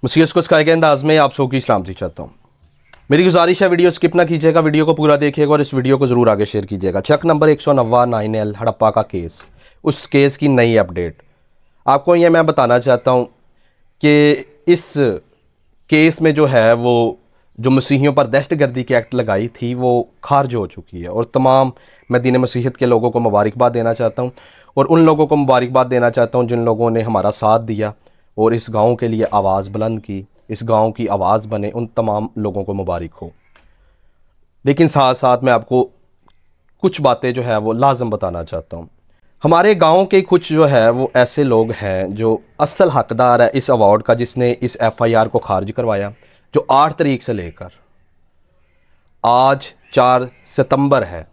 मुसीयत को सिखाए गए अंदाज में आप सबकी सलामती चाहता हूँ। मेरी गुजारिश है वीडियो स्किप ना कीजिएगा, वीडियो को पूरा देखिएगा और इस वीडियो को ज़रूर आगे शेयर कीजिएगा। चक नंबर 190 9L हड़प्पा का केस, उस केस की नई अपडेट आपको ये मैं बताना चाहता हूँ कि इस केस में जो है वो जो मसीहियों पर दहशतगर्दी की एक्ट लगाई थी वो खारिज हो चुकी है और तमाम मैं दीन मसीहत के लोगों को मुबारकबाद देना चाहता हूँ और उन लोगों को मुबारकबाद देना चाहता हूँ जिन लोगों ने हमारा साथ दिया और इस गांव के लिए आवाज़ बुलंद की, इस गांव की आवाज़ बने, उन तमाम लोगों को मुबारक हो। लेकिन साथ साथ मैं आपको कुछ बातें जो है वो लाजम बताना चाहता हूँ। हमारे गांव के कुछ जो है वो ऐसे लोग हैं जो असल हकदार है इस अवार्ड का, जिसने इस FIR को खारिज करवाया, जो 8 तारीख से लेकर आज 4 सितंबर है,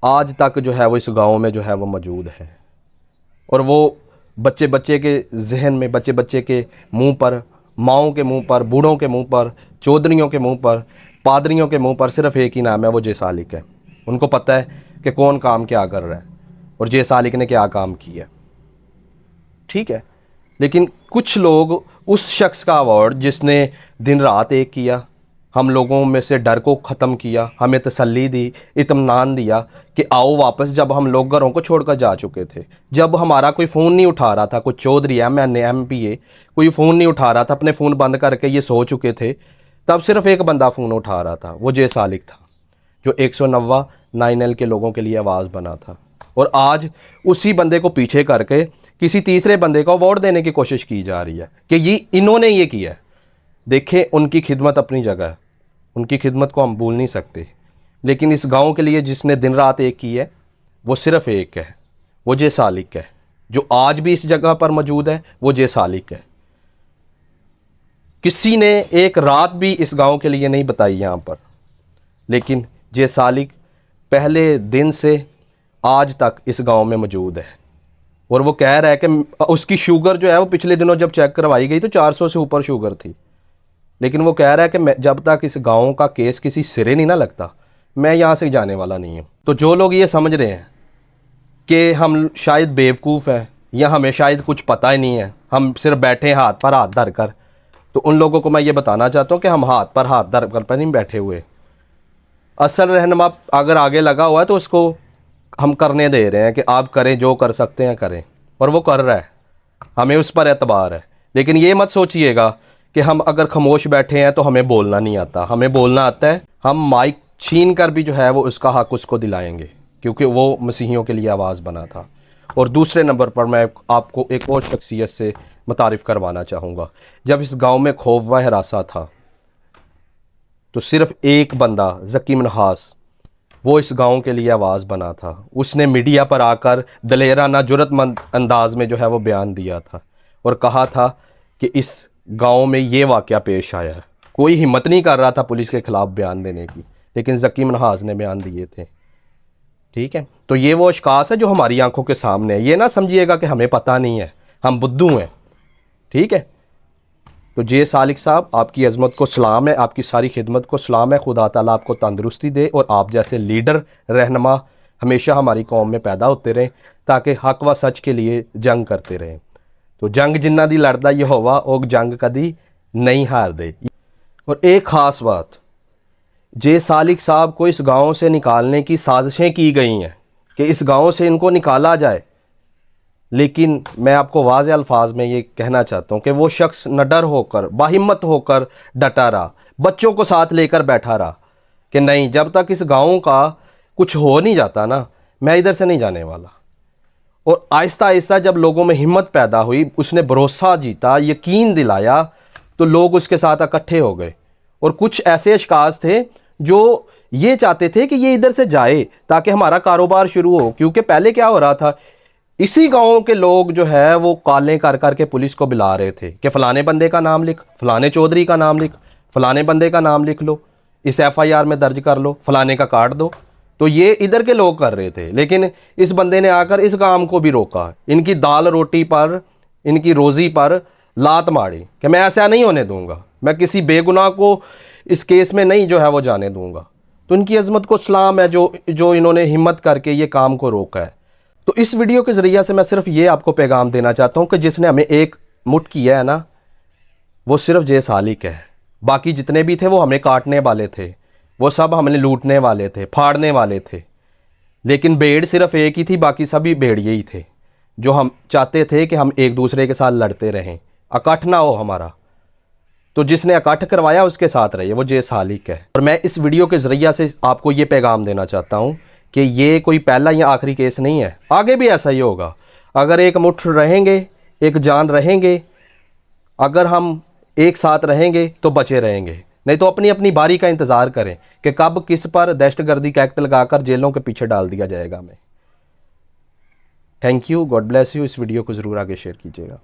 आज तक जो है वो इस गांव में जो है वो मौजूद है। और वो बच्चे बच्चे के जहन में, बच्चे बच्चे के मुंह पर, माओं के मुंह पर, बूढ़ों के मुंह पर, चौधरियों के मुंह पर, पादरियों के मुंह पर सिर्फ एक ही नाम है, वो जे सालिक है। उनको पता है कि कौन काम क्या कर रहा है और जे सालिक ने क्या काम किया, ठीक है। लेकिन कुछ लोग उस शख्स का अवार्ड जिसने दिन रात एक किया, हम लोगों में से डर को ख़त्म किया, हमें तसल्ली दी, इत्मीनान दिया कि आओ वापस, जब हम लोग घरों को छोड़कर जा चुके थे, जब हमारा कोई फ़ोन नहीं उठा रहा था, कोई चौधरी MNA MPA कोई फ़ोन नहीं उठा रहा था, अपने फ़ोन बंद करके ये सो चुके थे, तब सिर्फ एक बंदा फ़ोन उठा रहा था, वो जे सालिक था, जो 190 9L के लोगों के लिए आवाज़ बना था। और आज उसी बंदे को पीछे करके किसी तीसरे बंदे को अवार्ड देने की कोशिश की जा रही है कि ये इन्होंने ये किया है। देखें, उनकी खिदमत अपनी जगह है, उनकी खिदमत को हम भूल नहीं सकते, लेकिन इस गांव के लिए जिसने दिन रात एक की है वो सिर्फ एक है, वो जे सालिक है। जो आज भी इस जगह पर मौजूद है वो जे सालिक है। किसी ने एक रात भी इस गांव के लिए नहीं बताई यहां पर, लेकिन जे सालिक पहले दिन से आज तक इस गांव में मौजूद है। और वो कह रहा है कि उसकी शुगर जो है वो पिछले दिनों जब चेक करवाई गई तो 400 से ऊपर शुगर थी, लेकिन वो कह रहा है कि जब तक इस गांव का केस किसी सिरे नहीं ना लगता, मैं यहां से जाने वाला नहीं हूं। तो जो लोग ये समझ रहे हैं कि हम शायद बेवकूफ़ हैं या हमें शायद कुछ पता ही नहीं है, हम सिर्फ बैठे हाथ पर हाथ धर कर, तो उन लोगों को मैं ये बताना चाहता हूं कि हम हाथ पर हाथ धर कर पर नहीं बैठे हुए। असल रहनुमा अगर आगे लगा हुआ है तो उसको हम करने दे रहे हैं कि आप करें, जो कर सकते हैं करें, और वो कर रहा है, हमें उस पर एतबार है। लेकिन ये मत सोचिएगा कि हम अगर खामोश बैठे हैं तो हमें बोलना नहीं आता, हमें बोलना आता है। हम माइक छीन कर भी जो है वो उसका हक उसको दिलाएंगे, क्योंकि वो मसीहियों के लिए आवाज़ बना था। और दूसरे नंबर पर मैं आपको एक और शख्सियत से मुतारिफ़ करवाना चाहूँगा। जब इस गाँव में खौफ व हरासा था तो सिर्फ एक बंदा, ज़की मनहास, वो इस गांव के लिए आवाज़ बना था। उसने मीडिया पर आकर दलेराना जुर्रतमंद अंदाज में जो है वो बयान दिया था और कहा था कि इस गांव में ये वाक़या पेश आया है। कोई हिम्मत नहीं कर रहा था पुलिस के खिलाफ बयान देने की, लेकिन ज़की मनहास ने बयान दिए थे, ठीक है। तो ये वो अशखास है जो हमारी आंखों के सामने है। ये ना समझिएगा कि हमें पता नहीं है, हम बुद्धू हैं, ठीक है। तो जे सालिक साहब, आपकी अजमत को सलाम है, आपकी सारी खिदमत को सलाम है। खुदा ताला आपको तंदुरुस्ती दे और आप जैसे लीडर, रहनुमा हमेशा हमारी कौम में पैदा होते रहें, ताकि हक व सच के लिए जंग करते रहें। तो जंग जिन्ना दी लड़दा यहोवा ओग जंग कदी नहीं हार दे। और एक ख़ास बात, जे सालिक साहब को इस गाँव से निकालने की साजिशें की गई हैं कि इस गाँव से इनको निकाला जाए, लेकिन मैं आपको वाज़े अल्फाज में ये कहना चाहता हूँ कि वो शख्स नडर होकर, बाहिम्मत होकर डटा रहा, बच्चों को साथ लेकर बैठा रहा कि नहीं, जब तक इस गाँव का कुछ हो नहीं जाता ना, मैं इधर से नहीं जाने वाला। और आहिस्ता आहिस्ता जब लोगों में हिम्मत पैदा हुई, उसने भरोसा जीता, यकीन दिलाया, तो लोग उसके साथ इकट्ठे हो गए। और कुछ ऐसे अशखास थे जो ये चाहते थे कि ये इधर से जाए ताकि हमारा कारोबार शुरू हो, क्योंकि पहले क्या हो रहा था, इसी गांव के लोग जो है वो कॉलें कर करके पुलिस को बुला रहे थे कि फलाने बंदे का नाम लिख, फलाने चौधरी का नाम लिख, फलाने बंदे का नाम लिख लो, इस FIR में दर्ज कर लो, फलाने का काट दो। तो ये इधर के लोग कर रहे थे, लेकिन इस बंदे ने आकर इस काम को भी रोका, इनकी दाल रोटी पर, इनकी रोज़ी पर लात मारी कि मैं ऐसा नहीं होने दूंगा, मैं किसी बेगुनाह को इस केस में नहीं जो है वो जाने दूंगा। तो इनकी अजमत को सलाम है जो इन्होंने हिम्मत करके ये काम को रोका है। तो इस वीडियो के ज़रिए से मैं सिर्फ ये आपको पैगाम देना चाहता हूँ कि जिसने हमें एक मुठ किया है ना, وہ صرف جے سالک ہے، باقی جتنے بھی تھے وہ ہمیں کاٹنے والے تھے، وہ سب ہمیں لوٹنے والے تھے، پھاڑنے والے تھے، لیکن بھیڑ صرف ایک ہی تھی، باقی سبھی بھیڑیے ہی تھے جو ہم چاہتے تھے کہ ہم ایک دوسرے کے ساتھ لڑتے رہیں، اکٹھ نہ ہو ہمارا۔ تو جس نے اکٹھ کروایا اس کے ساتھ رہیے، وہ جے سالک ہے۔ اور میں اس ویڈیو کے ذریعہ سے آپ کو یہ پیغام دینا چاہتا ہوں کہ یہ کوئی پہلا یا آخری کیس نہیں ہے، آگے بھی ایسا ہی ہوگا۔ اگر ایک مٹھ رہیں گے، ایک جان رہیں گے، اگر ہم ایک ساتھ رہیں گے تو بچے رہیں گے، نہیں تو اپنی اپنی باری کا انتظار کریں کہ کب کس پر دہشت گردی کا ایکٹ لگا کر جیلوں کے پیچھے ڈال دیا جائے گا ہمیں۔ Thank you, God bless you. اس ویڈیو کو ضرور آگے شیئر کیجیے گا۔